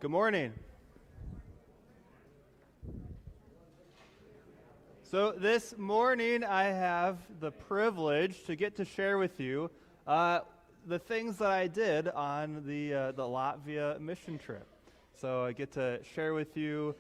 Good morning. So this morning I have the privilege to get to share with you the things that I did on the Latvia mission trip. So I get to share with you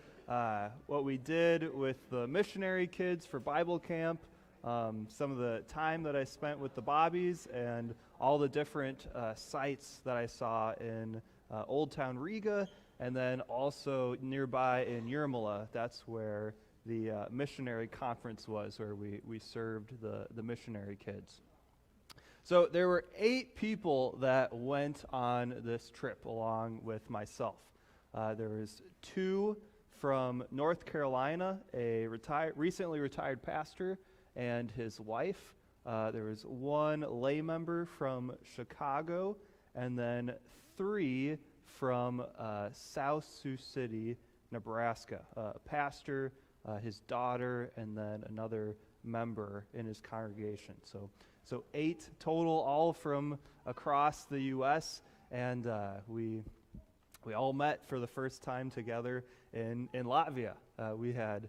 what we did with the missionary kids for Bible camp, some of the time that I spent with the Bobbies, and all the different sites that I saw in Old Town Riga, and then also nearby in Jurmala. That's where the missionary conference was, where we served the missionary kids. So there were 8 people that went on this trip along with myself. There was 2 from North Carolina, a recently retired pastor and his wife. There was 1 lay member from Chicago, and then 3 from South Sioux City, Nebraska. A pastor, his daughter, and then another member in his congregation. So 8 total, all from across the U.S., and we all met for the first time together in Latvia. We had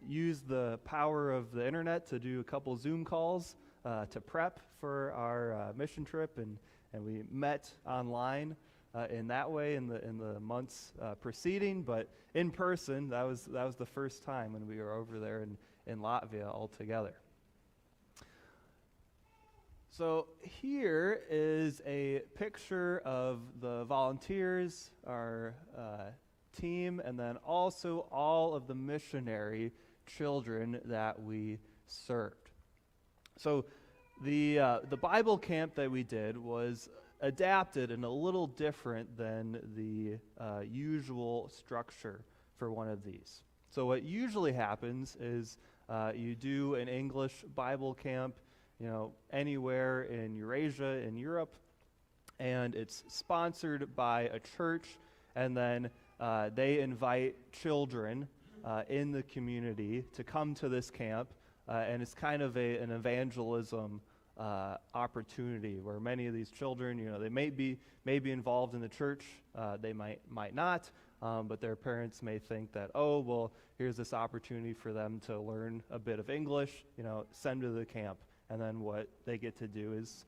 used the power of the internet to do a couple Zoom calls to prep for our mission trip, and we met online in that way in the months preceding, but in person, that was the first time when we were over there in Latvia all together. So here is a picture of the volunteers, our team, and then also all of the missionary children that we served. So the Bible camp that we did was adapted and a little different than the usual structure for one of these. So what usually happens is you do an English Bible camp, anywhere in Eurasia, in Europe, and it's sponsored by a church, and then they invite children in the community to come to this camp, and it's kind of an evangelism opportunity where many of these children, they may be involved in the church, they might not, but their parents may think that, here's this opportunity for them to learn a bit of English, send to the camp, and then what they get to do is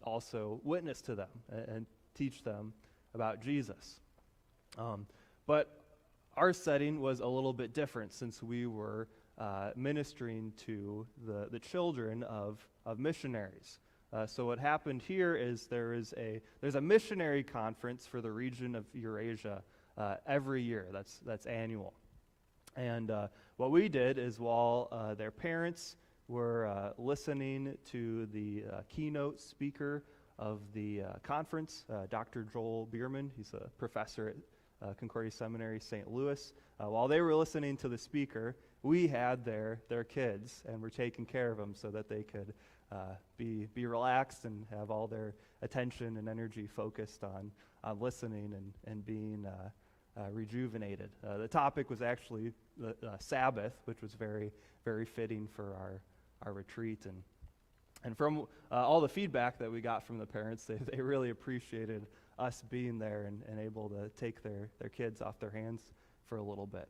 also witness to them and teach them about Jesus. But our setting was a little bit different, since we were ministering to the children of missionaries. So what happened here is there's a missionary conference for the region of Eurasia every year. That's annual. And what we did is, while their parents were listening to the keynote speaker of the conference, Dr. Joel Bierman, he's a professor at Concordia Seminary, St. Louis. While they were listening to the speaker, we had their kids, and were taking care of them so that they could be relaxed and have all their attention and energy focused on listening and being rejuvenated. The topic was actually the Sabbath, which was very, very fitting for our retreat. And from all the feedback that we got from the parents, they really appreciated us being there and able to take their kids off their hands for a little bit.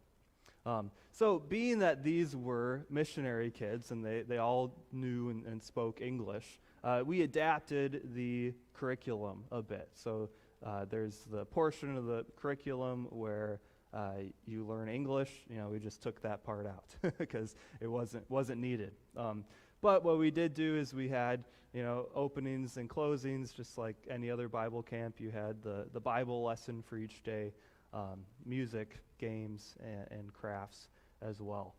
So being that these were missionary kids and they all knew and spoke English, we adapted the curriculum a bit. So there's the portion of the curriculum where you learn English. We just took that part out because it wasn't needed. But what we did do is we had openings and closings, just like any other Bible camp. You had the Bible lesson for each day, music, games, and crafts as well.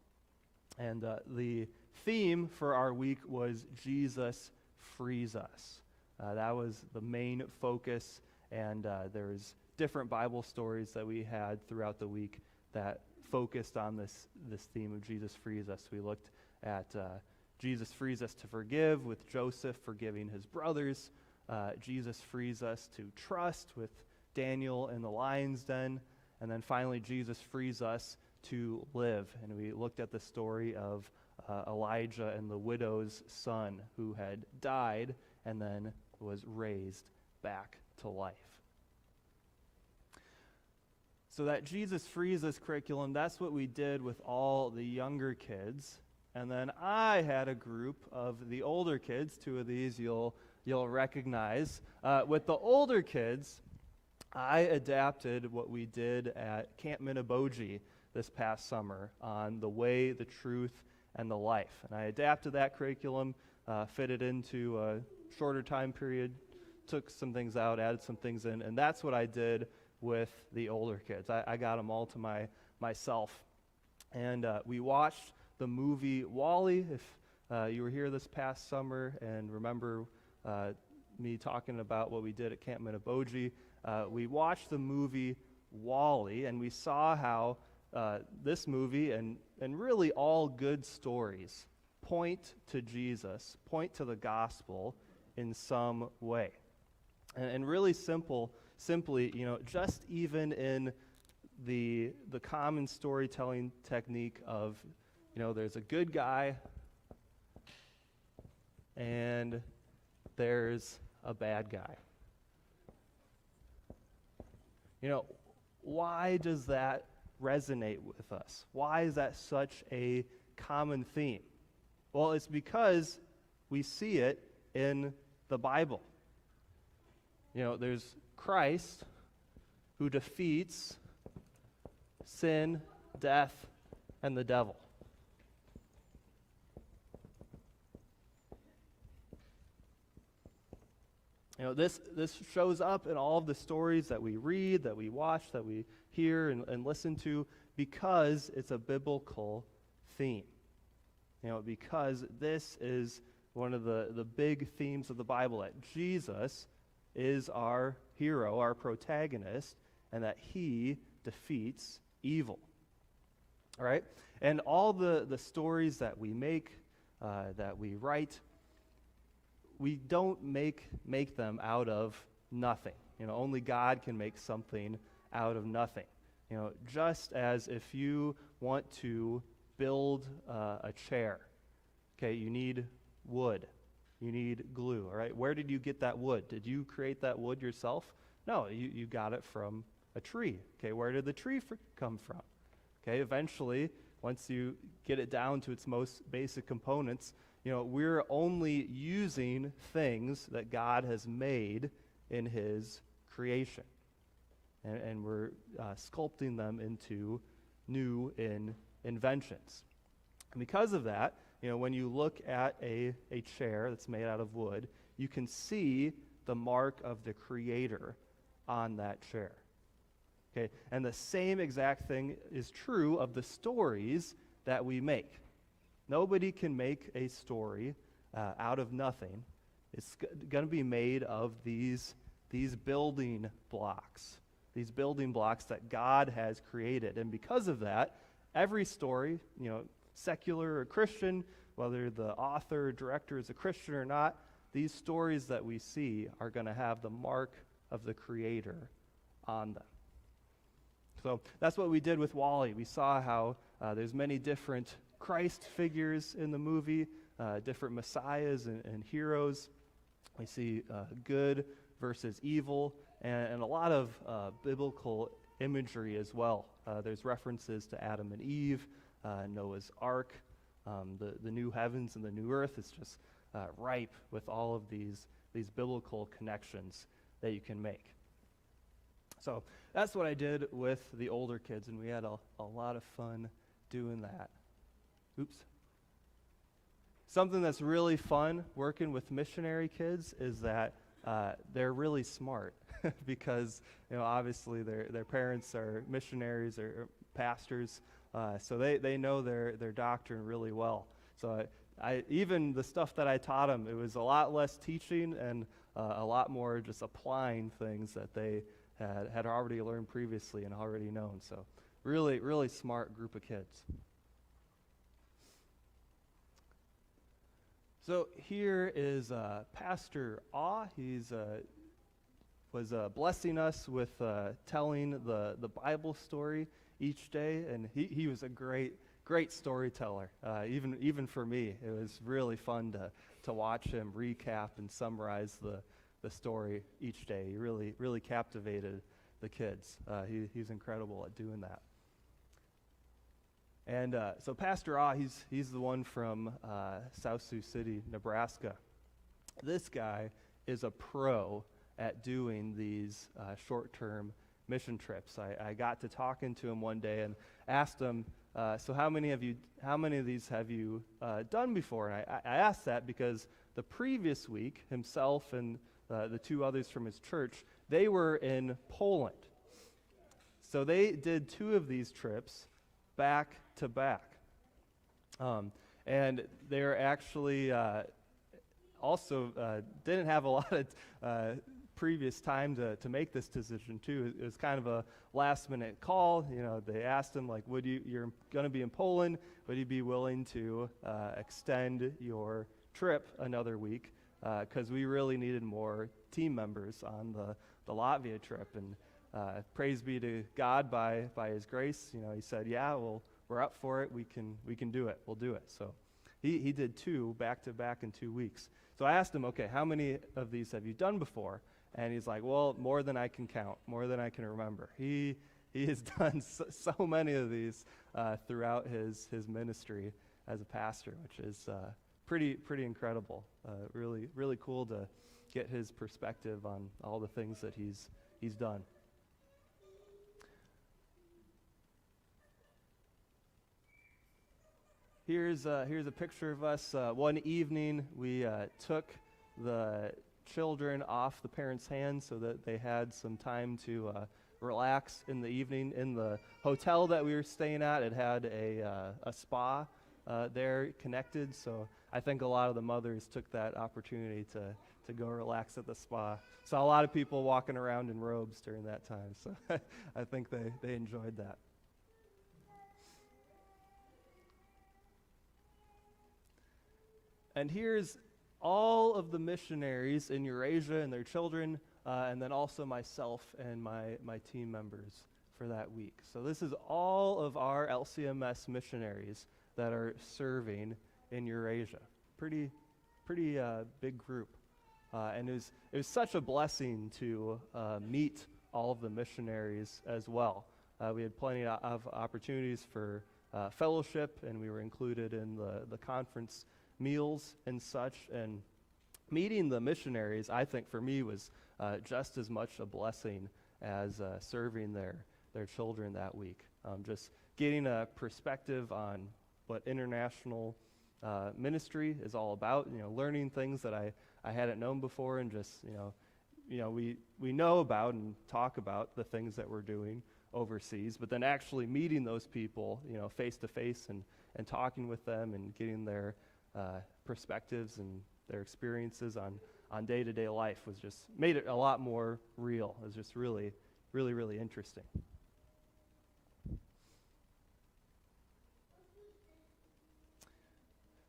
And the theme for our week was Jesus Frees Us. That was the main focus, and there's different Bible stories that we had throughout the week that focused on this theme of Jesus Frees Us. We looked at Jesus frees us to forgive, with Joseph forgiving his brothers. Jesus frees us to trust, with Daniel in the lion's den. And then finally, Jesus frees us to live. And we looked at the story of Elijah and the widow's son, who had died and then was raised back to life. So that Jesus Frees Us curriculum, that's what we did with all the younger kids. And then I had a group of the older kids. Two of these you'll recognize. With the older kids, I adapted what we did at Camp Minneboji this past summer on the way, the truth, and the life. And I adapted that curriculum, fit it into a shorter time period, took some things out, added some things in, and that's what I did with the older kids. I got them all to myself. And we watched the movie WALL-E. If you were here this past summer and remember me talking about what we did at Camp Minneboji, we watched the movie WALL-E, and we saw how this movie and really all good stories point to Jesus, point to the gospel in some way. And really simply, just even in the common storytelling technique of, there's a good guy and there's a bad guy. Why does that resonate with us? Why is that such a common theme? Well, it's because we see it in the Bible. There's Christ who defeats sin, death, and the devil. This shows up in all of the stories that we read, that we watch, that we hear and listen to, because it's a biblical theme. Because this is one of the big themes of the Bible, that Jesus is our hero, our protagonist, and that he defeats evil. All right? And all the stories that we make, that we write, we don't make them out of nothing. Only God can make something out of nothing. Just as if you want to build a chair, okay, you need wood. You need glue, all right? Where did you get that wood? Did you create that wood yourself? No, you got it from a tree. Okay, where did the tree come from? Okay, eventually, once you get it down to its most basic components, we're only using things that God has made in his creation. And we're sculpting them into new inventions. And because of that, when you look at a chair that's made out of wood, you can see the mark of the Creator on that chair. Okay, and the same exact thing is true of the stories that we make. Nobody can make a story out of nothing. It's going to be made of these building blocks that God has created. And because of that, every story, secular or Christian, whether the author or director is a Christian or not, these stories that we see are going to have the mark of the Creator on them. So that's what we did with WALL-E. We saw how there's many different Christ figures in the movie, different messiahs and heroes. We see good versus evil, and a lot of biblical imagery as well. There's references to Adam and Eve, Noah's Ark, the new heavens and the new earth. Is just ripe with all of these biblical connections that you can make. So that's what I did with the older kids, and we had a lot of fun doing that. Oops. Something that's really fun working with missionary kids is that they're really smart because obviously their parents are missionaries or pastors, so they know their doctrine really well. So I even the stuff that I taught them, it was a lot less teaching and a lot more just applying things that they had already learned previously and already known. So really smart group of kids. So here is Pastor Awe. He's was blessing us with telling the Bible story each day, and he was a great storyteller. Even for me, it was really fun to watch him recap and summarize the story each day. He really captivated the kids. He's incredible at doing that. And so Pastor he's the one from South Sioux City, Nebraska. This guy is a pro at doing these short-term mission trips. I got to talking to him one day and asked him, so how many of these have you done before? And I asked that because the previous week, himself and the two others from his church, they were in Poland. So they did 2 of these trips back to back. And they're actually also didn't have a lot of previous time to make this decision too. It was kind of a last minute call. They asked him, like, you're going to be in Poland, would you be willing to extend your trip another week? Because we really needed more team members on the Latvia trip. And praise be to God by His grace. He said, yeah, well, we're up for it. We can do it. We'll do it. So he did 2 back to back in 2 weeks. So I asked him, okay, how many of these have you done before? And he's like, well, more than I can count, more than I can remember. He has done so many of these throughout his ministry as a pastor, which is pretty incredible. Really cool to get his perspective on all the things that he's done. Here's a picture of us. One evening, we took the children off the parents' hands so that they had some time to relax in the evening. In the hotel that we were staying at, it had a spa there connected, so I think a lot of the mothers took that opportunity to go relax at the spa. Saw a lot of people walking around in robes during that time, so I think they enjoyed that. And here's all of the missionaries in Eurasia and their children, and then also myself and my team members for that week. So this is all of our LCMS missionaries that are serving in Eurasia. Pretty big group. And it was such a blessing to meet all of the missionaries as well. We had plenty of opportunities for fellowship, and we were included in the conference meals and such. And meeting the missionaries, I think for me, was just as much a blessing as serving their children that week. Just getting a perspective on what international ministry is all about, learning things that I hadn't known before, and just, we know about and talk about the things that we're doing overseas, but then actually meeting those people, face to face and talking with them and getting their perspectives and their experiences on day-to-day life was just made it a lot more real. It was just really interesting.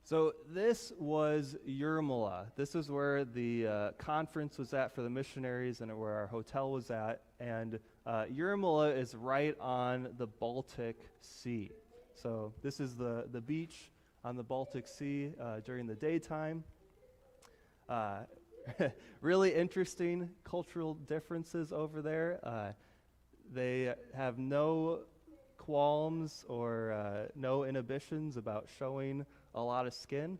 So this was Jurmala. This is where the conference was at for the missionaries and where our hotel was at. And Jurmala is right on the Baltic Sea. So this is the beach on the Baltic Sea during the daytime. Really interesting cultural differences over there. They have no qualms or no inhibitions about showing a lot of skin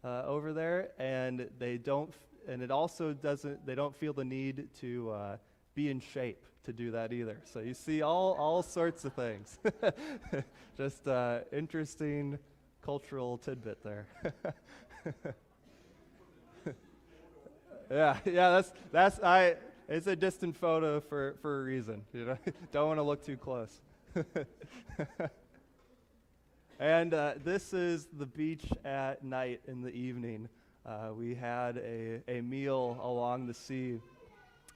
over there, and they don't feel the need to be in shape to do that either. So you see all sorts of things. Just interesting cultural tidbit there. Yeah, it's a distant photo for a reason, Don't want to look too close. And this is the beach at night in the evening. We had a meal along the sea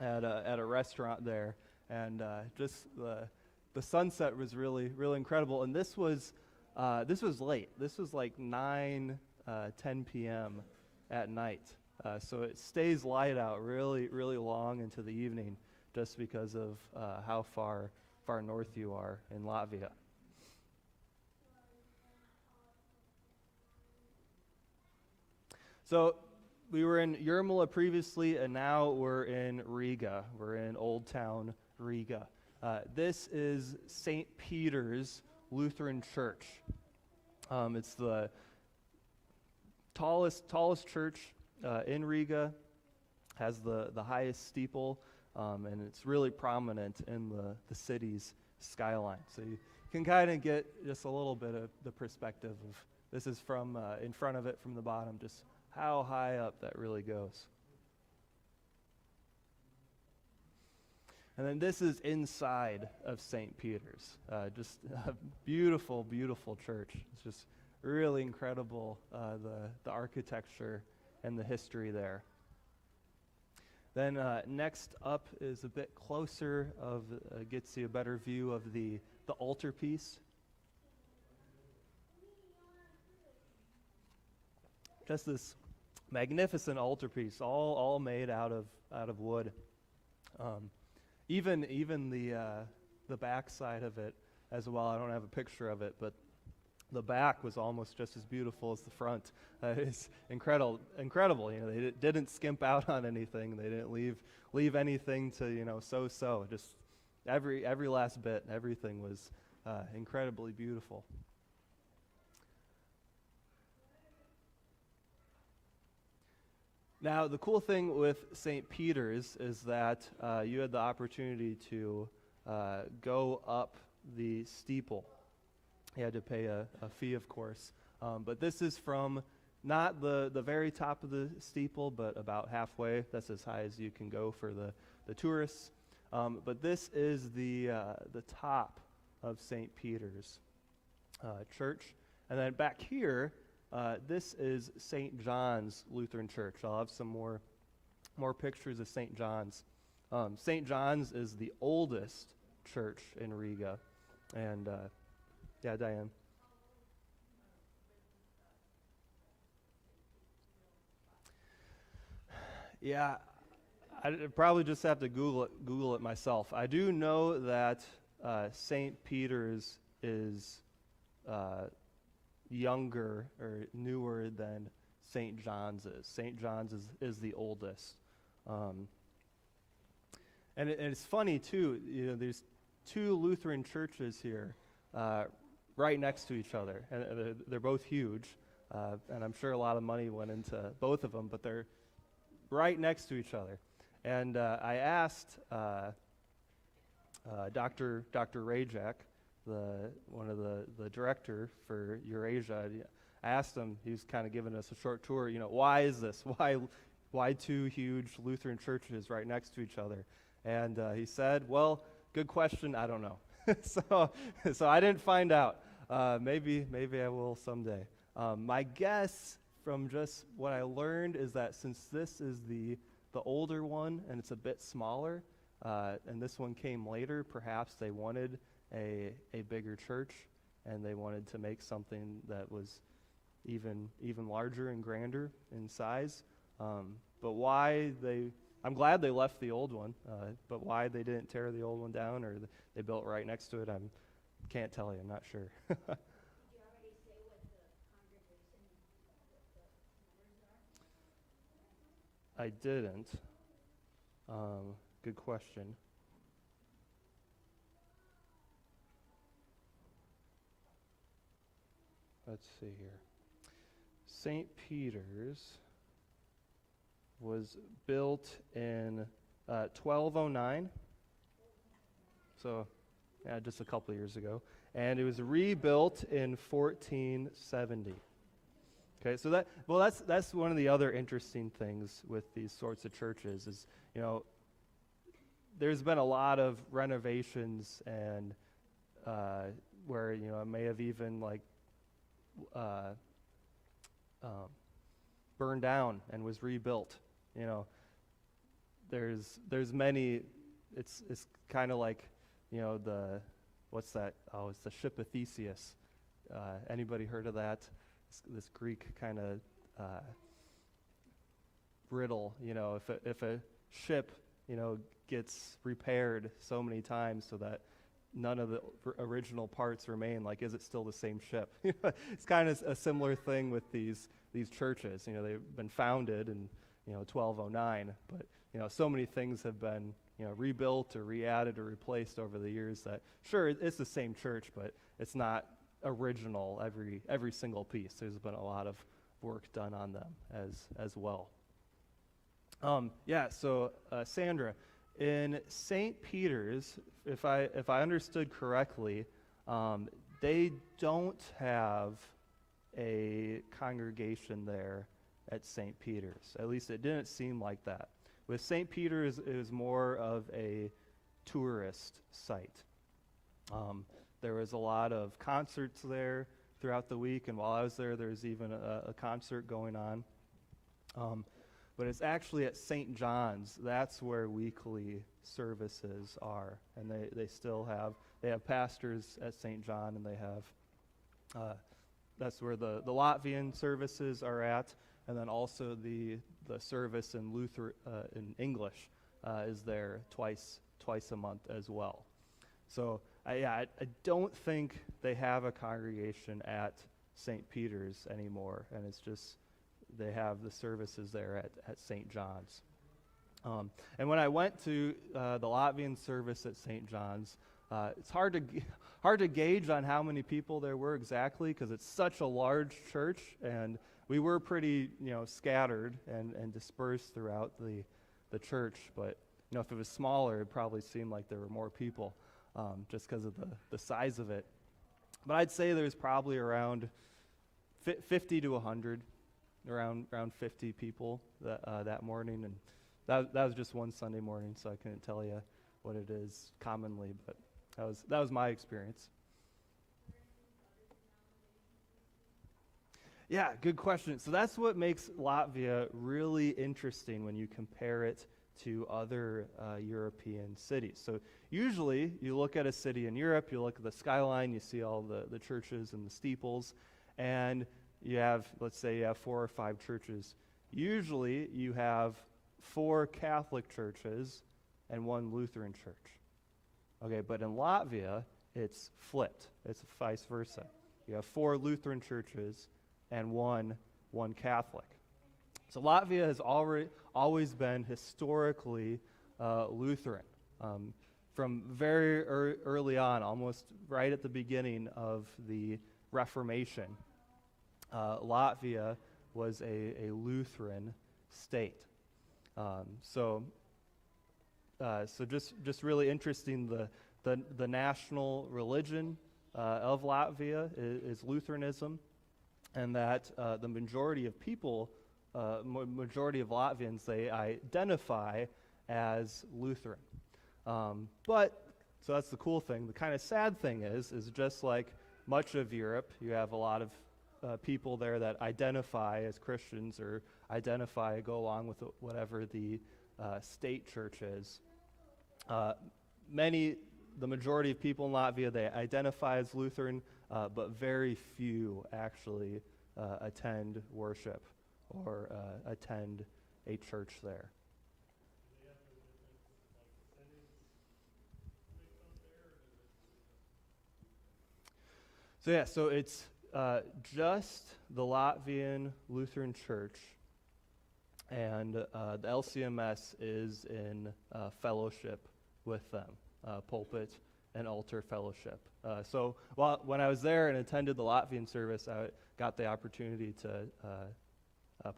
at a restaurant there, and just the sunset was really incredible. And this was late. This was like 9, 10 p.m. at night. So it stays light out really long into the evening, just because of how far north you are in Latvia. So we were in Jurmala previously, and now we're in Riga. We're in Old Town Riga. This is St. Peter's Lutheran Church. It's the tallest church in Riga, has the highest steeple, and it's really prominent in the city's skyline. So you can kind of get just a little bit of the perspective of, this is from in front of it from the bottom, just how high up that really goes. And then this is inside of St. Peter's. Just a beautiful, beautiful church. It's just really incredible, the architecture and the history there. Then next up is a bit closer of, gets you a better view of the altarpiece. Just this magnificent altarpiece, all made out of wood. Even the back side of it as well. I don't have a picture of it, but the back was almost just as beautiful as the front. It's incredible. You know, they didn't skimp out on anything. They didn't leave anything to so. Just every last bit, everything was incredibly beautiful. Now, the cool thing with St. Peter's is that you had the opportunity to go up the steeple. You had to pay a fee, of course. But this is from not the very top of the steeple, but about halfway. That's as high as you can go for the tourists. But this is the top of St. Peter's Church. And then back here, this is St. John's Lutheran Church. I'll have some more pictures of St. John's. St. John's is the oldest church in Riga. And, yeah, Diane. Yeah, I'd probably just have to Google it myself. I do know that St. Peter's is younger or newer than St. John's is. St. John's is the oldest. And it's funny, too, there's two Lutheran churches here right next to each other. And they're both huge, and I'm sure a lot of money went into both of them, but they're right next to each other. And I asked Dr. Rajak, one of the director for Eurasia, I asked him, he was kind of giving us a short tour, why is this? Why two huge Lutheran churches right next to each other? And he said, well, good question, I don't know. So I didn't find out. Maybe I will someday. My guess from just what I learned is that since this is the older one and it's a bit smaller, and this one came later, perhaps they wanted a bigger church, and they wanted to make something that was even larger and grander in size. But I'm glad they left the old one, but why they didn't tear the old one down or they built right next to it, I can't tell you. I'm not sure. Did you already say what the congregation, what the numbers are? I didn't. Good question. Let's see here. St. Peter's was built in 1209, so just a couple of years ago, and it was rebuilt in 1470. Okay, so that's one of the other interesting things with these sorts of churches is, there's been a lot of renovations and where it may have even burned down and was rebuilt. There's many. It's kind of like what's that? Oh, it's the ship of Theseus. Anybody heard of that? This Greek kind of riddle. If a ship gets repaired so many times so that none of the original parts remain, is it still the same ship? It's kind of a similar thing with these churches. They've been founded in 1209, but so many things have been rebuilt or re-added or replaced over the years. That sure, it's the same church, but it's not original every single piece. There's been a lot of work done on them as well. So Sandra, in St. Peter's, if I understood correctly, they don't have a congregation there at St. Peter's. At least it didn't seem like that. With St. Peter's, it was more of a tourist site. There was a lot of concerts there throughout the week, and while I was there, there was even a concert going on. But it's actually at St. John's. That's where weekly services are, and they still have pastors at St. John, and they have that's where the Latvian services are at, and then also the service in in English is there twice a month as well. So I don't think they have a congregation at St. Peter's anymore, and it's just they have the services there at St. John's. And when I went to the Latvian service at St. John's, it's hard to gauge on how many people there were exactly, because it's such a large church, and we were pretty scattered and dispersed throughout the church. But if it was smaller, it probably seemed like there were more people, just because of the size of it. But I'd say there's probably around 50 to 100. Around 50 people that morning, and that was just one Sunday morning, so I couldn't tell you what it is commonly, but that was my experience. Yeah, good question. So that's what makes Latvia really interesting when you compare it to other European cities. So usually you look at a city in Europe, you look at the skyline, you see all the churches and the steeples, and let's say you have 4 or 5 churches. Usually you have 4 Catholic churches and 1 Lutheran church. Okay, but in Latvia, it's flipped. It's vice versa. You have 4 Lutheran churches and one Catholic. So Latvia has always been historically Lutheran. From very early on, almost right at the beginning of the Reformation, Latvia was a Lutheran state. So just really interesting. The national religion of Latvia is Lutheranism, and that the majority of people, majority of Latvians, they identify as Lutheran. But so that's the cool thing. The kind of sad thing is just like much of Europe, you have a lot of people there that identify as Christians or go along with whatever the state church is. The majority of people in Latvia, they identify as Lutheran, but very few actually attend worship or attend a church there. So it's just the Latvian Lutheran Church, and the LCMS is in fellowship with them, pulpit and altar fellowship. So when I was there and attended the Latvian service, I got the opportunity to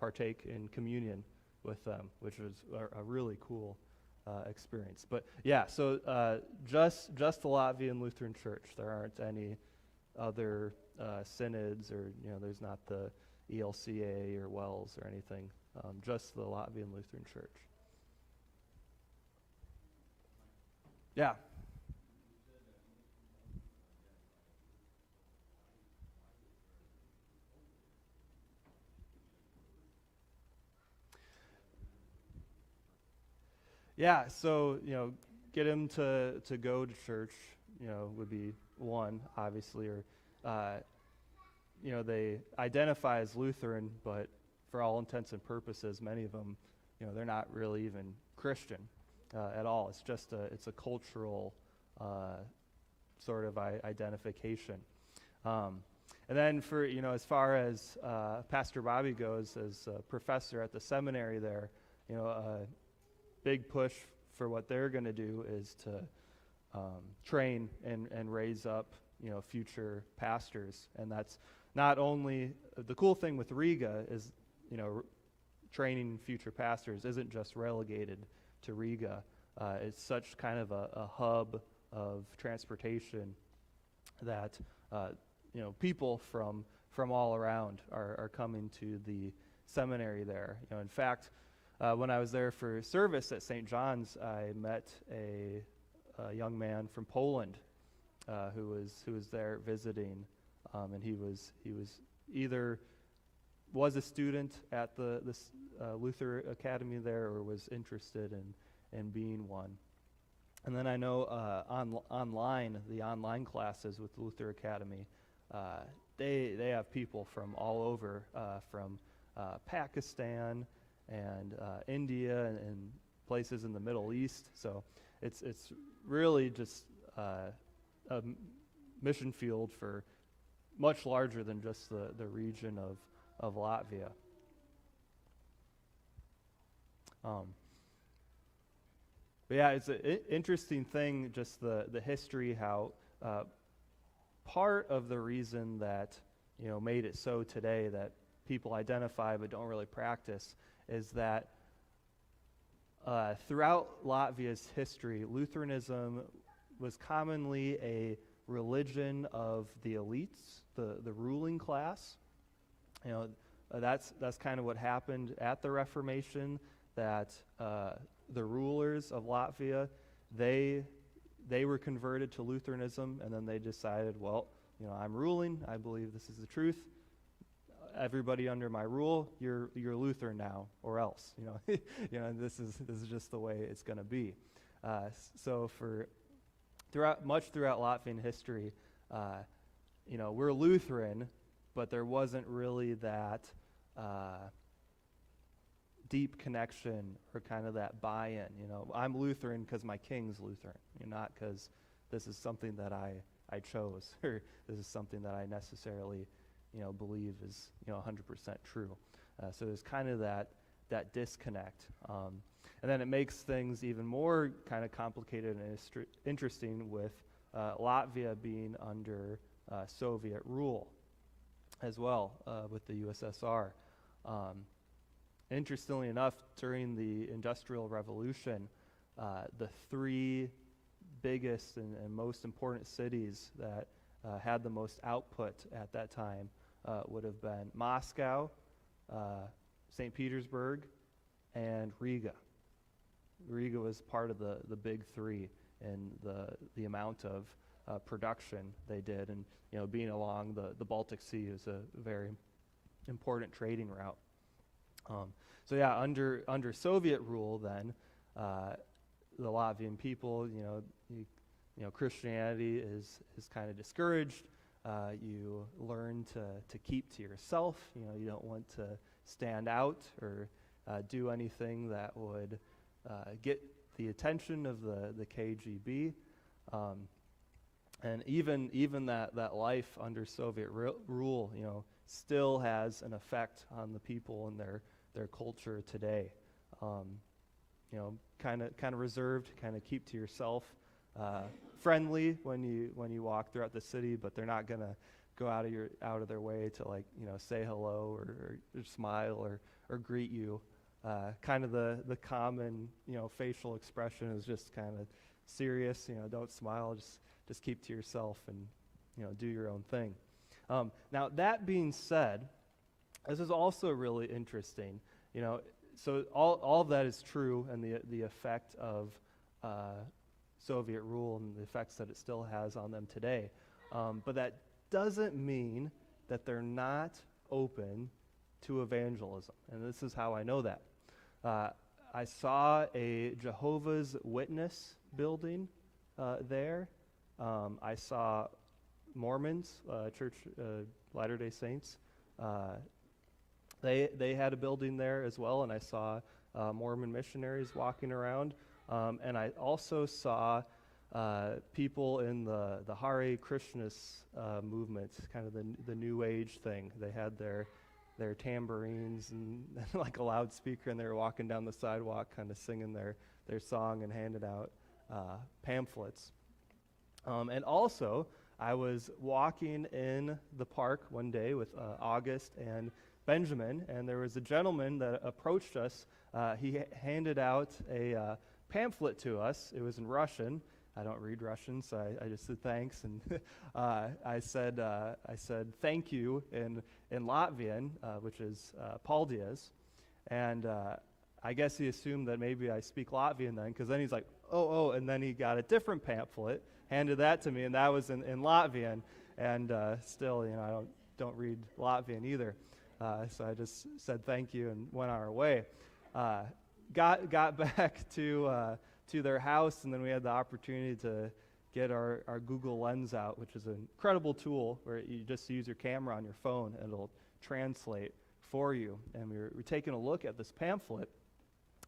partake in communion with them, which was a really cool experience. But yeah, so just the Latvian Lutheran Church. There aren't any other synods, or there's not the ELCA or WELS or anything. Just the Latvian Lutheran Church. Yeah. Yeah, so, get him to go to church, would be one, obviously, or, they identify as Lutheran, but for all intents and purposes, many of them, they're not really even Christian at all. It's just it's a cultural sort of identification. And then for, as far as Pastor Bobby goes, as a professor at the seminary there, a big push for what they're going to do is to train and raise up, future pastors. And that's not only the cool thing with Riga is, training future pastors isn't just relegated to Riga. It's such kind of a hub of transportation that people from all around are coming to the seminary there. In fact, when I was there for service at St. John's, I met a young man from Poland who was there visiting, and he was either was a student at the Luther Academy there or was interested in being one. And then I know the online classes with the Luther Academy, they have people from all over, from Pakistan and India and places in the Middle East. So it's really just a mission field for much larger than just the region of Latvia. But yeah, it's an interesting thing, just the history, how part of the reason that made it so today that people identify but don't really practice is that throughout Latvia's history, Lutheranism was commonly a religion of the elites, the ruling class. That's kind of what happened at the Reformation, that the rulers of Latvia, they were converted to Lutheranism, and then they decided, well, I'm ruling, I believe this is the truth. Everybody under my rule, you're Lutheran now, or else. This is just the way it's going to be. So throughout Latvian history, we're Lutheran, but there wasn't really that deep connection or kind of that buy-in. I'm Lutheran because my king's Lutheran, not because this is something that I chose or this is something that I necessarily believe is 100% true. So there's kind of that disconnect, and then it makes things even more kind of complicated and interesting with Latvia being under Soviet rule as well, with the USSR. Interestingly enough, during the Industrial Revolution, the three biggest and most important cities that had the most output at that time would have been Moscow, St. Petersburg, and Riga. Riga was part of the big three in the amount of production they did, and being along the Baltic Sea is a very important trading route. So yeah, under Soviet rule, then the Latvian people, Christianity is kind of discouraged. You learn to keep to yourself. You don't want to stand out or do anything that would get the attention of the KGB. And even that life under Soviet rule, still has an effect on the people and their culture today. Kind of reserved, kind of keep to yourself. Friendly when you walk throughout the city, but they're not gonna go out of their way to say hello or smile or greet you. Kind of the common facial expression is just kind of serious. Don't smile, just keep to yourself and do your own thing. Now that being said, this is also really interesting. So all of that is true, and the effect of Soviet rule and the effects that it still has on them today. But that doesn't mean that they're not open to evangelism. And this is how I know that. I saw a Jehovah's Witness building there. I saw Mormons, Church Latter-day Saints. They had a building there as well, and I saw Mormon missionaries walking around. And I also saw people in the Hare Krishnas movement, kind of the New Age thing. They had their tambourines and like a loudspeaker, and they were walking down the sidewalk kind of singing their their song and handed out pamphlets. And also, I was walking in the park one day with August and Benjamin, and there was a gentleman that approached us. He handed out a pamphlet to us. It was in Russian. I don't read Russian, so I just said thanks, and I said thank you in Latvian, which is Paldies, and I guess he assumed that maybe I speak Latvian then, because then he's like, oh, and then he got a different pamphlet, handed that to me, and that was in Latvian, and still, I don't read Latvian either, so I just said thank you and went on our way. Got back to their house, and then we had the opportunity to get our Google Lens out, which is an incredible tool where you just use your camera on your phone and it'll translate for you. And we were taking a look at this pamphlet,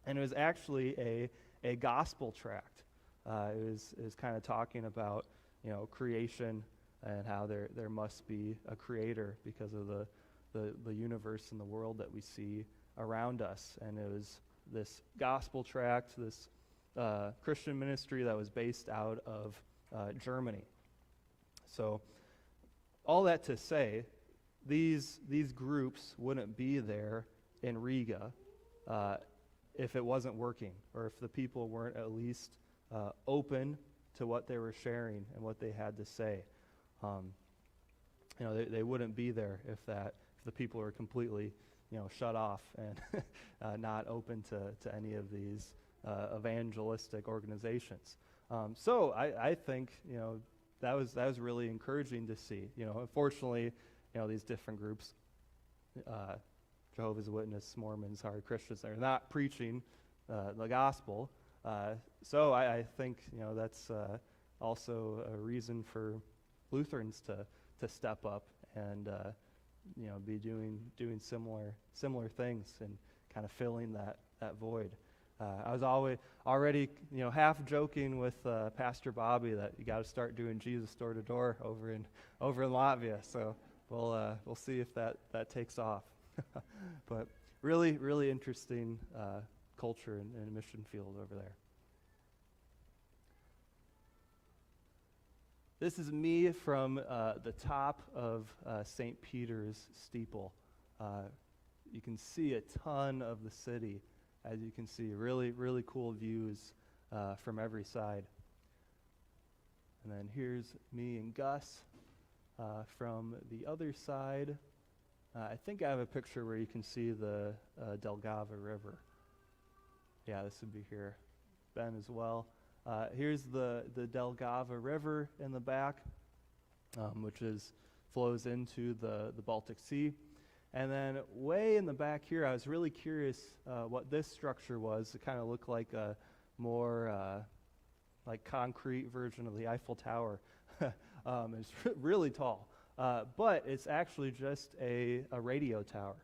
and it was actually a gospel tract. It was kind of talking about creation and how there must be a creator because of the universe and the world that we see around us. And it was this gospel tract, this Christian ministry that was based out of Germany. So all that to say, these groups wouldn't be there in Riga if it wasn't working, or if the people weren't at least open to what they were sharing and what they had to say. They wouldn't be there if the people were completely shut off and not open to any of these evangelistic organizations. So I think that was really encouraging to see. Unfortunately, these different groups, Jehovah's Witness, Mormons, Hare Christians, they're not preaching the gospel. So I think that's also a reason for Lutherans to step up and be doing similar things and kind of filling that void. I was already half joking with Pastor Bobby that you got to start doing Jesus door to door over in Latvia. So we'll see if that takes off. But really interesting culture and mission field over there. This is me from the top of St. Peter's steeple. You can see a ton of the city. As you can see, really cool views from every side. And then here's me and Gus from the other side. I think I have a picture where you can see the Delgava River. Yeah, this would be here. Ben as well. Here's the Delgava River in the back, which flows into the Baltic Sea. And then way in the back here, I was really curious what this structure was. It kind of looked like a more like concrete version of the Eiffel Tower. It's really tall. But it's actually just a radio tower.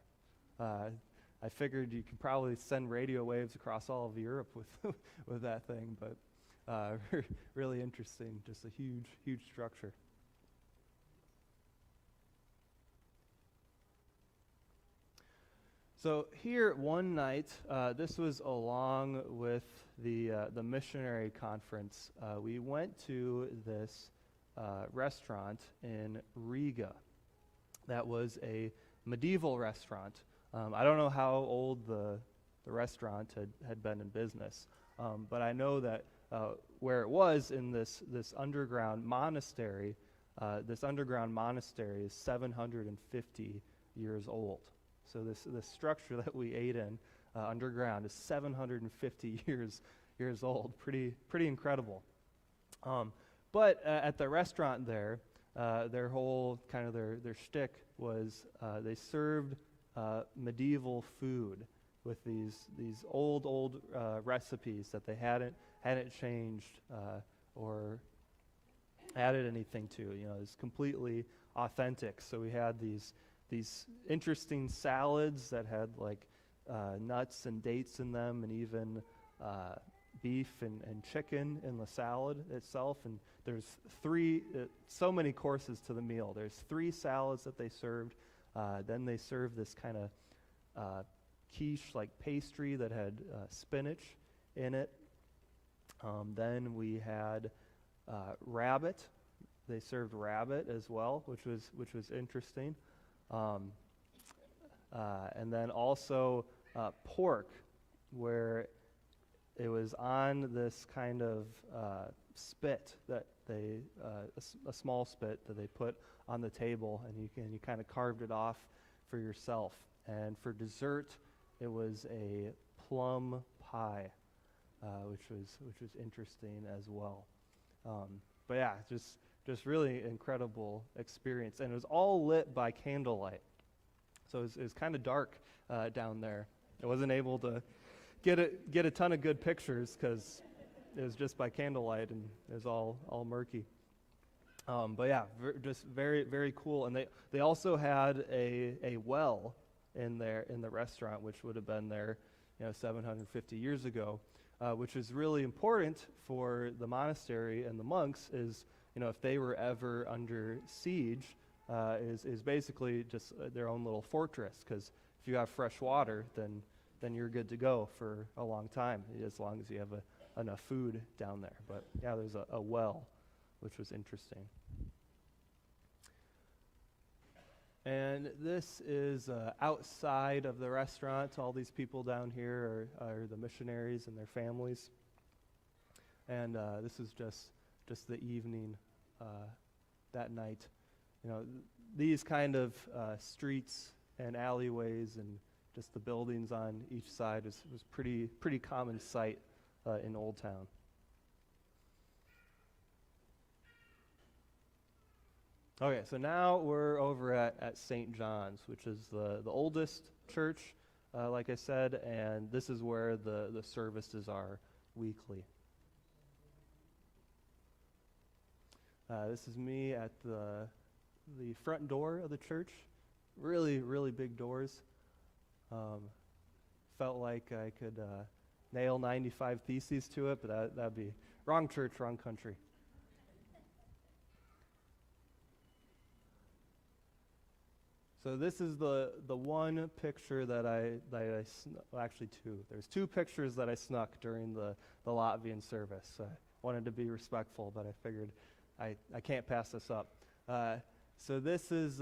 I figured you could probably send radio waves across all of Europe with that thing, but really interesting. Just a huge structure. So here one night, this was along with the missionary conference. We went to this restaurant in Riga. That was a medieval restaurant. I don't know how old the restaurant had been in business, but I know that where it was in this underground monastery, this underground monastery is 750 years old. So this structure that we ate in underground is 750 years old. Pretty incredible. But at the restaurant there, their whole kind of their shtick was they served medieval food with these old recipes that they hadn't changed or added anything to. It's completely authentic. So we had these interesting salads that had like nuts and dates in them, and even beef and chicken in the salad itself. And there's so many courses to the meal. There's 3 salads that they served. Then they served this kind of quiche like pastry that had spinach in it. Then we had rabbit. They served rabbit as well, which was interesting. And then also pork, where it was on this kind of spit that they, a small spit that they put on the table, and you kind of carved it off for yourself. And for dessert, it was a plum pie, which was interesting as well. But yeah, just really incredible experience, and it was all lit by candlelight. So it was kind of dark down there. I wasn't able to get a ton of good pictures because it was just by candlelight and it was all murky. But yeah, just very, very cool. And they also had a well in the restaurant, which would have been there, 750 years ago, which is really important for the monastery and the monks. Is if they were ever under siege, is basically just their own little fortress. Because if you have fresh water, then you're good to go for a long time, as long as you have enough food down there. But yeah, there's a well, which was interesting. And this is outside of the restaurant. All these people down here are the missionaries and their families. And this is just the evening that night. These kind of streets and alleyways and just the buildings on each side was pretty common sight in Old Town. Okay, so now we're over at St. John's, which is the oldest church, like I said, and this is where the services are weekly. This is me at the front door of the church. Really, really big doors. Felt like I could nail 95 theses to it, but that'd be wrong church, wrong country. So this is the one picture that actually two. There's two pictures that I snuck during the Latvian service. I wanted to be respectful, but I figured I can't pass this up. So this is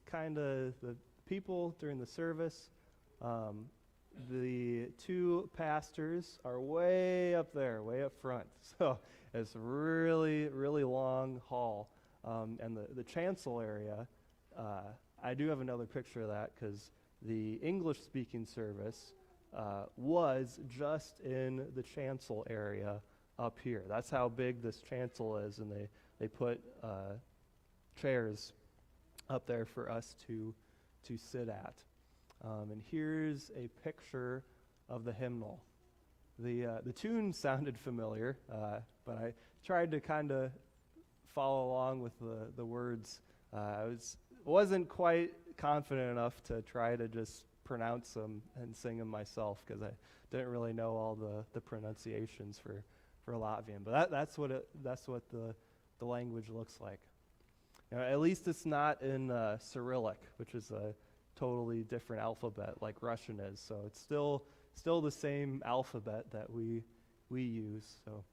kind of the people during the service. The two pastors are way up there, way up front. So it's a really, really long hall. And the chancel area, I do have another picture of that because the English-speaking service was just in the chancel area up here. That's how big this chancel is, and they put chairs up there for us to sit at. And here's a picture of the hymnal. The tune sounded familiar, but I tried to kind of follow along with the words. I wasn't quite confident enough to try to just pronounce them and sing them myself because I didn't really know all the pronunciations for Latvian. But that's what the language looks like. At least it's not in Cyrillic, which is a totally different alphabet like Russian is. So it's still the same alphabet that we use. So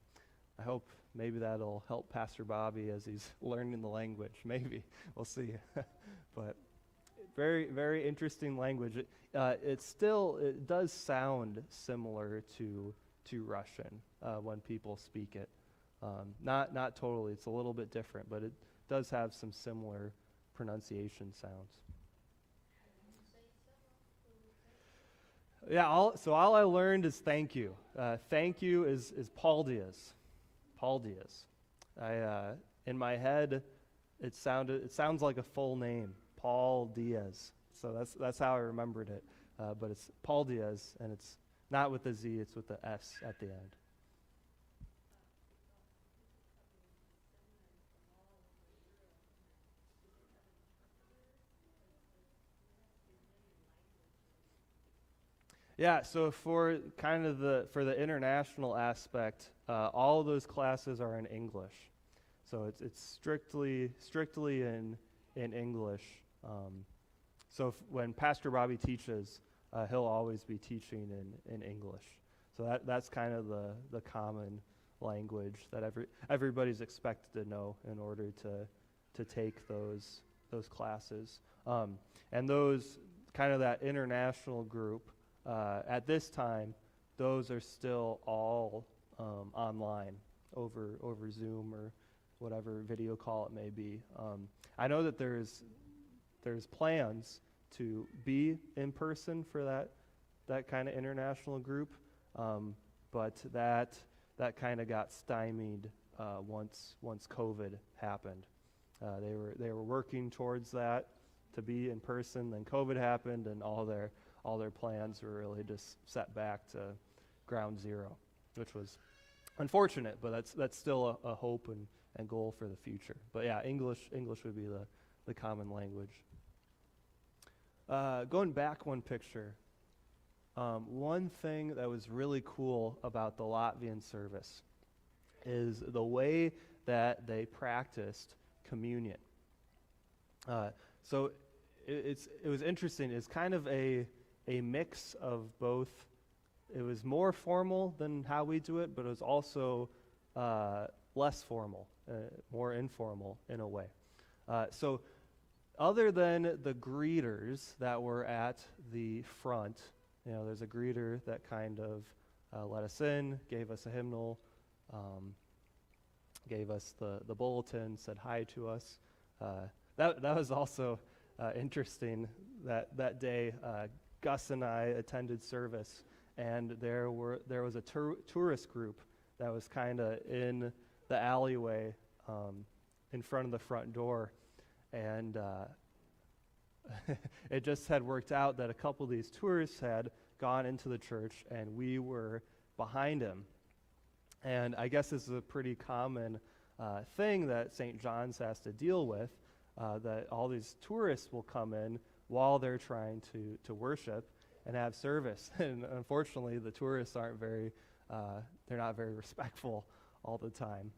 I hope maybe that'll help Pastor Bobby as he's learning the language. Maybe. We'll see. But very, very interesting language. It does sound similar to Russian when people speak it. Not totally. It's a little bit different, but it does have some similar pronunciation sounds. Yeah, so all I learned is thank you. Thank you is Paul Diaz. Paul Diaz. In my head, it sounds like a full name, Paul Diaz. So that's how I remembered it. But it's Paul Diaz, and it's not with the Z, it's with the S at the end. Yeah, so for kind of for the international aspect, all of those classes are in English. So it's strictly in English. So when Pastor Bobby teaches, he'll always be teaching in English. So that's kind of the common language that everybody's expected to know in order to take those classes. And those kind of that international group at this time, those are still all online over Zoom or whatever video call it may be. I know that there's plans to be in person for that kind of international group, but that kind of got stymied once COVID happened. They were working towards that to be in person. Then COVID happened, and all their plans were really just set back to ground zero, which was unfortunate. But that's still a hope and goal for the future. But yeah, English would be the common language. Going back one picture, one thing that was really cool about the Latvian service is the way that they practiced communion. So it was interesting. It's kind of a mix of both. It was more formal than how we do it, but it was also less formal, more informal in a way. So other than the greeters that were at the front, there's a greeter that kind of let us in, gave us a hymnal, gave us the bulletin, said hi to us. That was also interesting. That day, Gus and I attended service, and there was a tourist group that was kind of in the alleyway in front of the front door, and it just had worked out that a couple of these tourists had gone into the church, and we were behind him. And I guess this is a pretty common thing that St. John's has to deal with, that all these tourists will come in while they're trying to worship and have service. And unfortunately, the tourists aren't they're not very respectful all the time.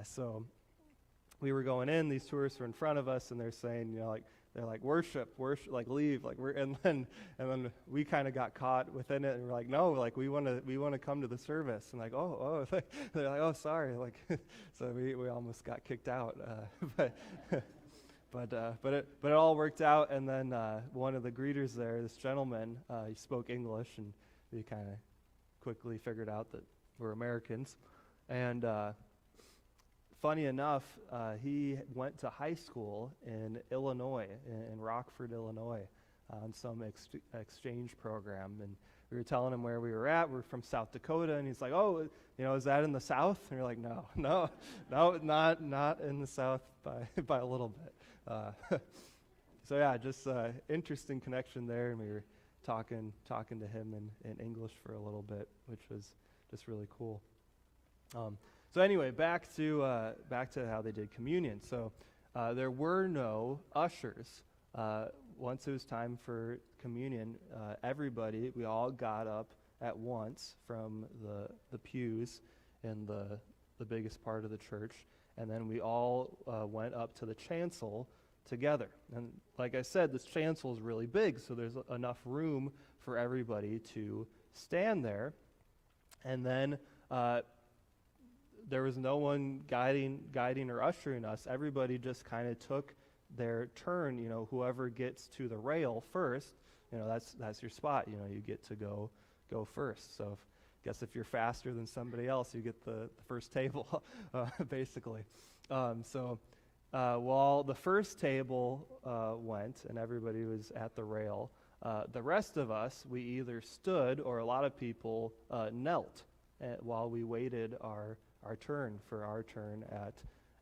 So we were going in, these tourists were in front of us, and they're saying, they're like, worship, like leave, like and then we kind of got caught within it, and we're like, no, like we want to come to the service, and like, oh, they're like, oh, sorry, like, so we almost got kicked out, but it all worked out, and then one of the greeters there, this gentleman, he spoke English, and we kind of quickly figured out that we're Americans, and funny enough, he went to high school in Illinois, in Rockford, Illinois, on some exchange program. And we were telling him where we were at. We're from South Dakota, and he's like, "Oh, is that in the South?" And we're like, "No, not in the South by a little bit." So yeah, just interesting connection there. And we were talking to him in English for a little bit, which was just really cool. So anyway, back to how they did communion. So there were no ushers. Once it was time for communion, we all got up at once from the pews in the biggest part of the church, and then we all went up to the chancel together. And like I said, this chancel is really big, so there's enough room for everybody to stand there. And then there was no one guiding or ushering us. Everybody just kind of took their turn. Whoever gets to the rail first, that's your spot. You get to go first. So I guess if you're faster than somebody else, you get the first table, basically. So while the first table went and everybody was at the rail, the rest of us, we either stood or a lot of people knelt while we waited our turn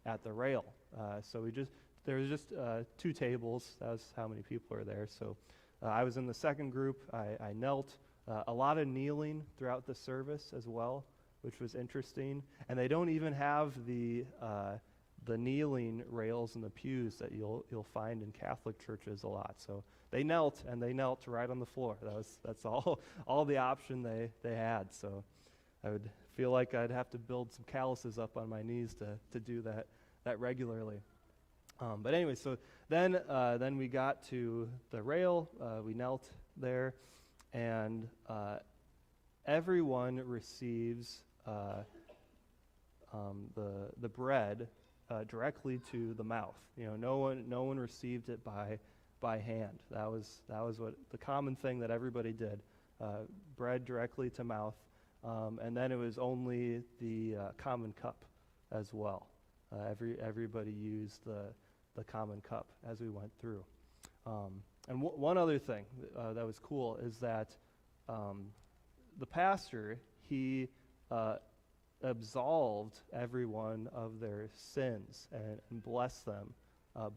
at the rail. So there was just 2 tables. That was how many people are there. So I was in the second group. I knelt. A lot of kneeling throughout the service as well, which was interesting. And they don't even have the kneeling rails in the pews that you'll find in Catholic churches a lot. So they knelt, and they knelt right on the floor. That's all the option they had. So I would feel like I'd have to build some calluses up on my knees to do that regularly. But anyway, so then we got to the rail. We knelt there, and everyone receives the bread directly to the mouth. No one received it by hand. That was what the common thing that everybody did. Bread directly to mouth, and then it was only the common cup as well. Everybody used the common cup as we went through. And one other thing that was cool is that the pastor, he absolved everyone of their sins and blessed them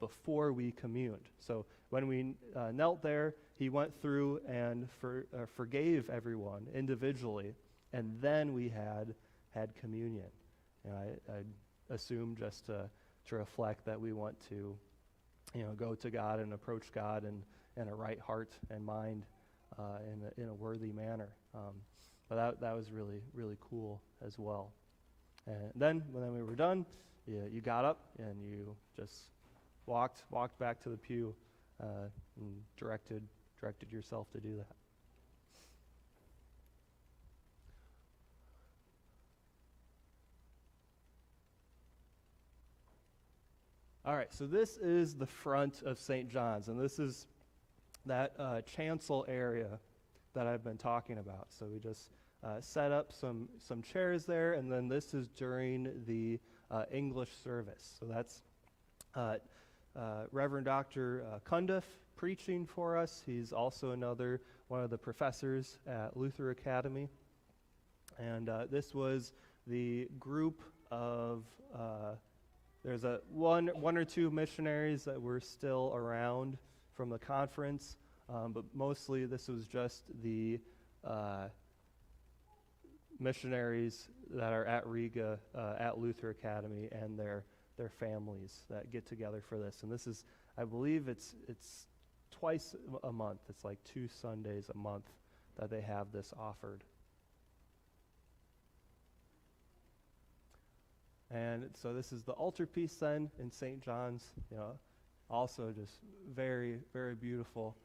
before we communed. So when we knelt there, he went through and forgave everyone individually, and then we had communion. I assume just to reflect that we want to go to God and approach God in a right heart and mind in a worthy manner. But that was really, really cool as well. And then when we were done, you got up and you just walked back to the pew and directed yourself to do that. All right, so this is the front of St. John's, and this is that chancel area that I've been talking about. So we just set up some chairs there, and then this is during the English service. So that's Reverend Dr. Cundiff preaching for us. He's also one of the professors at Luther Academy. And this was the group of, there's one or two missionaries that were still around from the conference, but mostly this was just the missionaries that are at Riga, at Luther Academy, and their families that get together for this. And this is, I believe it's twice a month. It's like 2 Sundays a month that they have this offered. And so this is the altarpiece then in St. John's. Also just very, very beautiful.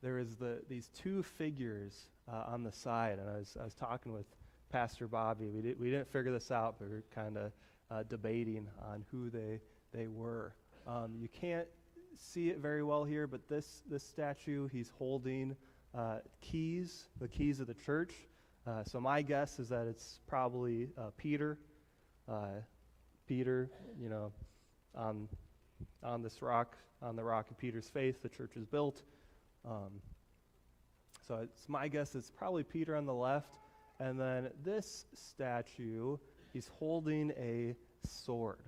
There is these 2 figures on the side, and I was talking with Pastor Bobby. We didn't figure this out, but we were kind of debating on who they were. You can't see it very well here, but this statue, he's holding keys, the keys of the church. So my guess is that it's probably Peter. Peter, on this rock, on the rock of Peter's faith, the church is built. So it's my guess it's probably Peter on the left. And then this statue, he's holding a sword.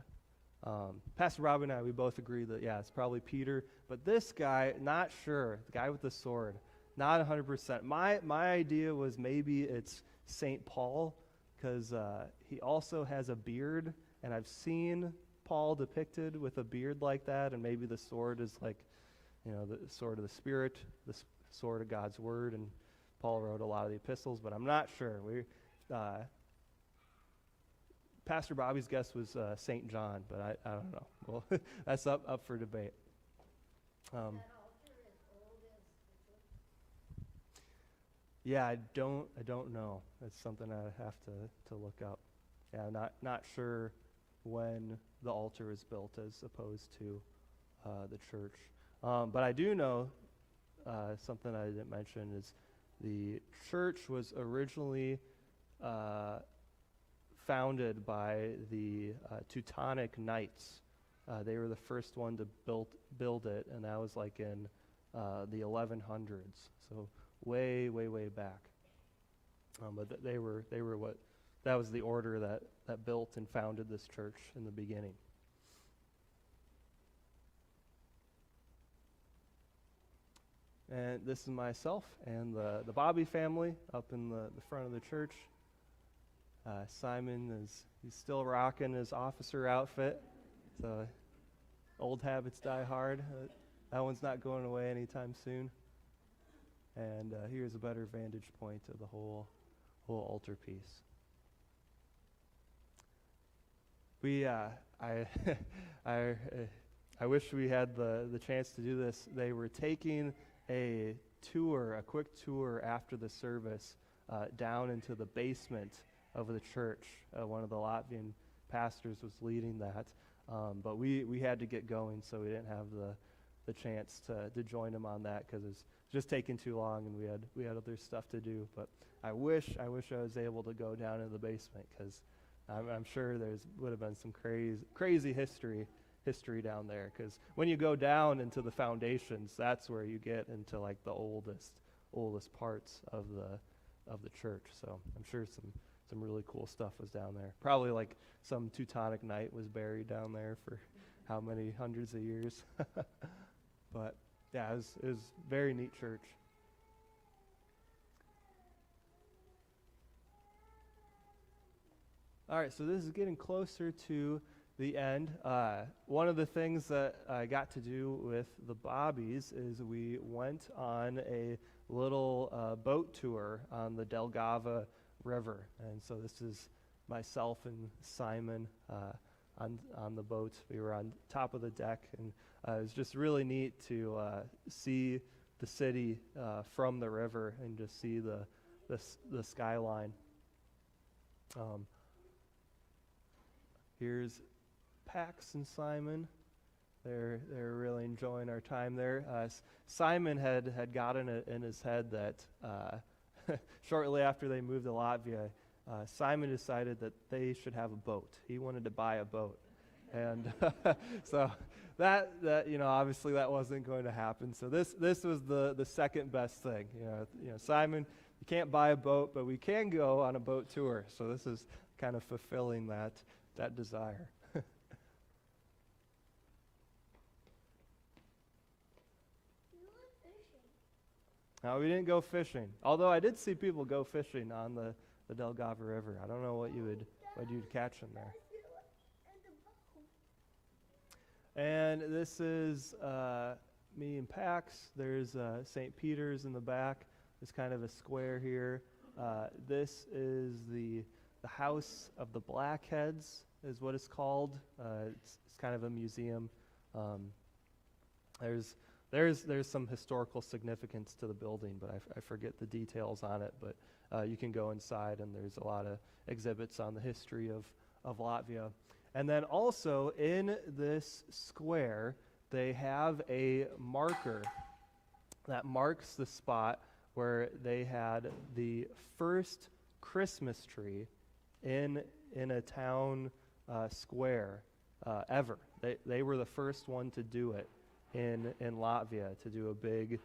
Pastor Rob and I, we both agree that, it's probably Peter. But this guy, not sure. The guy with the sword, not 100%. My idea was maybe it's St. Paul, because he also has a beard, and I've seen Paul depicted with a beard like that, and maybe the sword is like, the sword of the Spirit, the sword of God's Word, and Paul wrote a lot of the epistles, but I'm not sure. Pastor Bobby's guess was St. John, but I don't know. Well, that's up for debate. That altar as old as the church? Yeah, I don't know. That's something I have to look up. Yeah, not sure when the altar was built as opposed to the church. But I do know something I didn't mention is the church was originally founded by the Teutonic Knights. They were the first one to build it, and that was like in the 1100s, so way back. But they were that was the order that built and founded this church in the beginning. And this is myself and the Bobby family up in the front of the church. Simon he's still rocking his officer outfit. So old habits die hard. That one's not going away anytime soon. And here's a better vantage point of the whole altarpiece. I wish we had the chance to do this. They were taking a a quick tour after the service down into the basement of the church. One of the Latvian pastors was leading that, but we had to get going, so we didn't have the chance to join him on that because it was just taking too long, and we had other stuff to do. But I wish I was able to go down in the basement because I'm sure would have been some crazy history down there. Because when you go down into the foundations, that's where you get into like the oldest parts of the church. So I'm sure some really cool stuff was down there. Probably like some Teutonic knight was buried down there for how many hundreds of years. But yeah, it was very neat church. All right, so this is getting closer to the end. One of the things that I got to do with the Bobbies is we went on a little boat tour on the Delgava River. And so this is myself and Simon on the boat. We were on top of the deck, and it was just really neat to see the city from the river and just see the skyline. Here's Pax and Simon. They're really enjoying our time there. Simon had gotten it in his head that shortly after they moved to Latvia, Simon decided that they should have a boat. He wanted to buy a boat, and so that obviously that wasn't going to happen. So this was the second best thing. Simon, you can't buy a boat, but we can go on a boat tour. So this is kind of fulfilling that desire. No, we didn't go fishing. Although I did see people go fishing on the Delgava River. I don't know what you'd catch in there. And this is me and Pax. There's St. Peter's in the back. There's kind of a square here. This is the House of the Blackheads is what it's called. It's kind of a museum. There's some historical significance to the building, but I forget the details on it. But you can go inside, and there's a lot of exhibits on the history of Latvia. And then also in this square, they have a marker that marks the spot where they had the first Christmas tree in a town square ever. They were the first one to do it in Latvia, to do a big,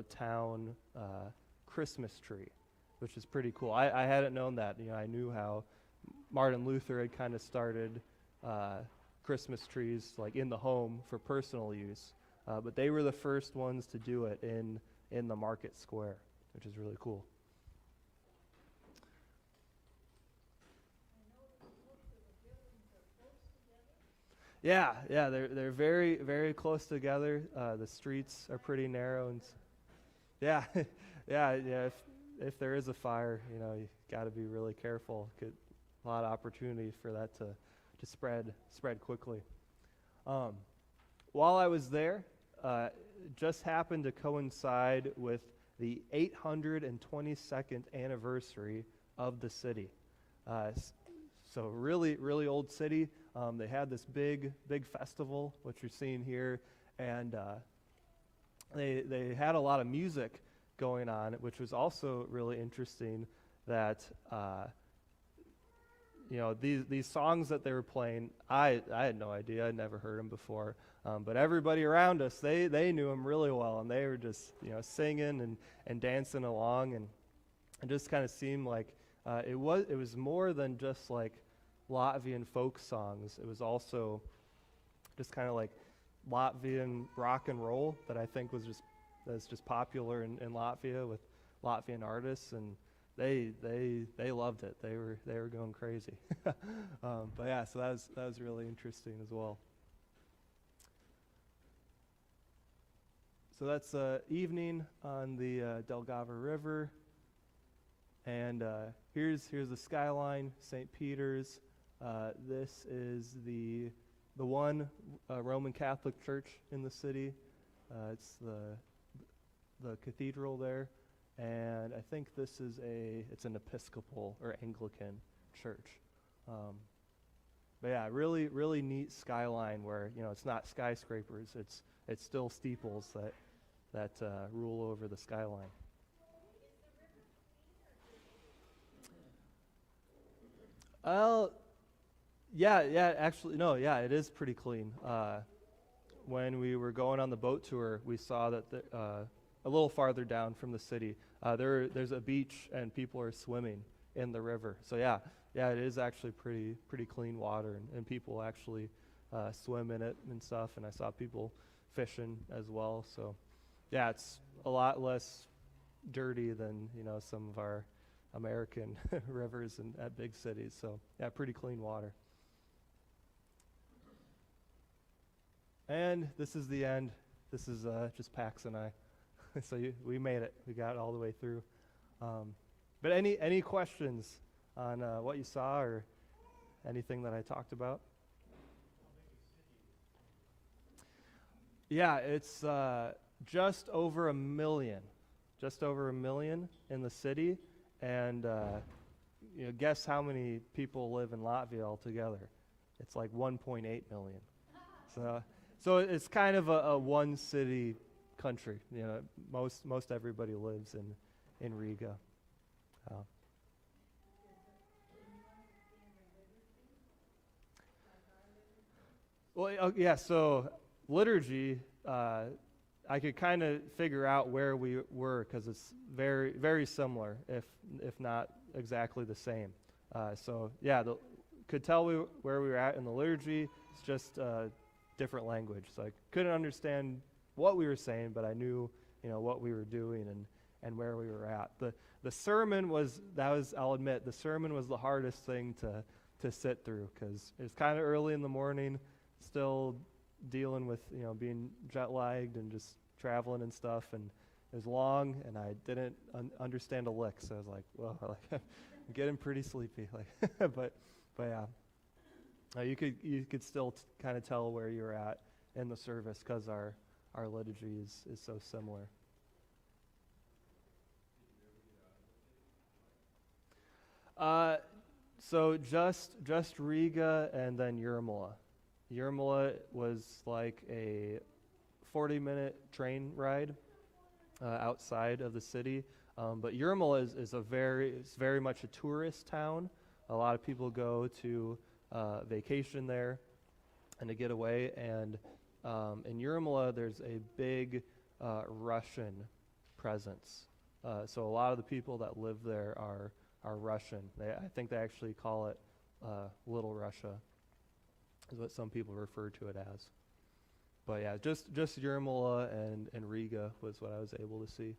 town Christmas tree, which is pretty cool. I hadn't known that. I knew how Martin Luther had kind of started Christmas trees like in the home for personal use, but they were the first ones to do it in the market square, which is really cool. Yeah, they're very, very close together. The streets are pretty narrow, and yeah. If there is a fire, you got to be really careful. Get a lot of opportunity for that to spread quickly. While I was there, just happened to coincide with the 822nd anniversary of the city. So really, really old city. They had this big festival, which you're seeing here, and they had a lot of music going on, which was also really interesting. That these songs that they were playing, I had no idea. I'd never heard them before, but everybody around us, they knew them really well, and they were just singing and dancing along, and it just kind of seemed like it was more than just like Latvian folk songs. It was also just kind of like Latvian rock and roll that I think that's just popular in Latvia with Latvian artists, and they loved it. They were going crazy. But yeah, so that was really interesting as well. So that's evening on the Delgava River, and here's the skyline, St. Peter's. This is the one Roman Catholic church in the city. It's the cathedral there, and I think it's an Episcopal or Anglican church. But yeah, really, really neat skyline where, it's not skyscrapers, it's still steeples that rule over the skyline. Well, yeah, actually, no, yeah, it is pretty clean. When we were going on the boat tour, we saw that a little farther down from the city, there's a beach and people are swimming in the river. So yeah, it is actually pretty clean water, and people actually swim in it and stuff. And I saw people fishing as well. So yeah, it's a lot less dirty than some of our American rivers at big cities. So yeah, pretty clean water. And this is the end. This is just Pax and I. So we made it. We got all the way through. But any questions on what you saw or anything that I talked about? Yeah, it's just over 1 million. Just over 1 million in the city. And guess how many people live in Latvia altogether? It's like 1.8 million. So it's kind of a one city country. Most everybody lives in Riga. Well, yeah. So liturgy, I could kind of figure out where we were because it's very, very similar, if not exactly the same. So yeah, could tell where we were at in the liturgy. It's just different language, so I couldn't understand what we were saying, but I knew what we were doing and where we were at. The sermon I'll admit, the sermon was the hardest thing to sit through because it was kind of early in the morning, still dealing with being jet lagged and just traveling and stuff, and it was long, and I didn't understand a lick, so I was like, well, I'm getting pretty sleepy, but yeah. You could still kind of tell where you're at in the service because our liturgy is so similar. So just Riga and then Jurmala. Jurmala was like a 40-minute train ride outside of the city, but Jurmala is very much a tourist town. A lot of people go to vacation there and to get away, and in Jurmala there's a big Russian presence. So a lot of the people that live there are Russian. I think they actually call it Little Russia, is what some people refer to it as. But yeah, just Jurmala and Riga was what I was able to see.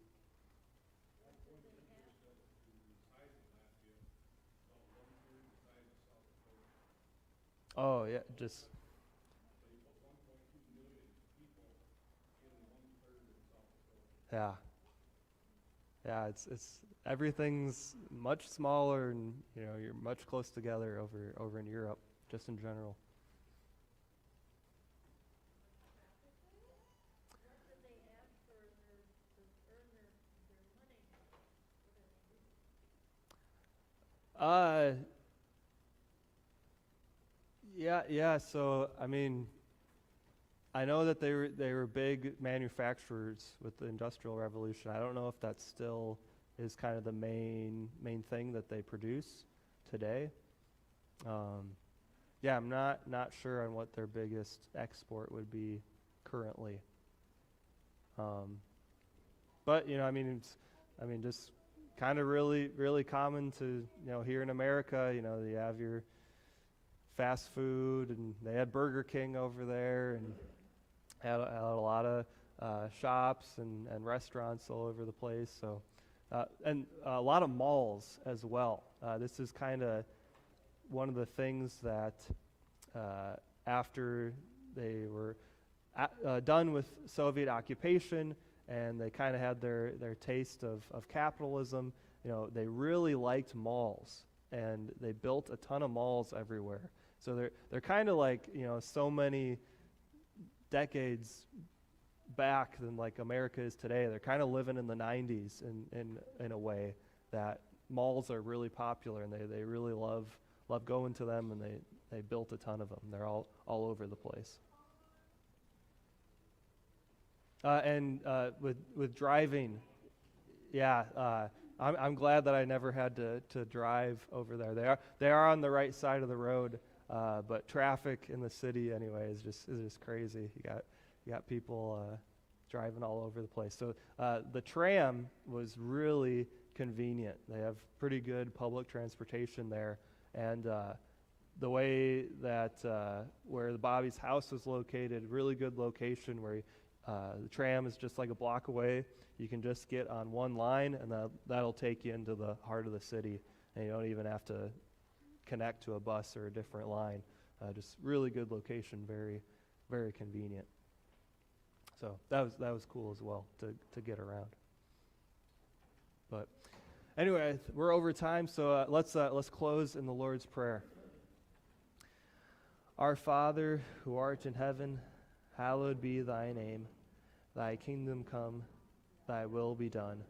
Oh yeah, just yeah, It's everything's much smaller, and you're much close together over in Europe, just in general. What do they have for to earn their money? What do they do? Yeah. So I mean, I know that they were big manufacturers with the Industrial Revolution. I don't know if that still is kind of the main thing that they produce today. Yeah, I'm not sure on what their biggest export would be currently. But just kind of really common to here in America. You have your fast food, and they had Burger King over there, and had a lot of shops and restaurants all over the place. So, and a lot of malls as well. This is kind of one of the things that after they were done with Soviet occupation, and they kind of had their taste of capitalism, they really liked malls, and they built a ton of malls everywhere. So they're kind of like so many decades back than like America is today. They're kind of living in the 90s in a way that malls are really popular, and they really love going to them, and they built a ton of them. They're all over the place. And with driving, yeah, I'm glad that I never had to drive over there. They are on the right side of the road, but traffic in the city anyway is just crazy. You got people driving all over the place. So the tram was really convenient. They have pretty good public transportation there, and the way that where the Bobby's house was located, really good location where the tram is just like a block away. You can just get on one line, and that'll take you into the heart of the city, and you don't even have to connect to a bus or a different line. Just really good location, very, very convenient. So that was cool as well to get around. But anyway, we're over time, so let's close in the Lord's Prayer. Our Father, who art in heaven, hallowed be thy name. Thy kingdom come, thy will be done,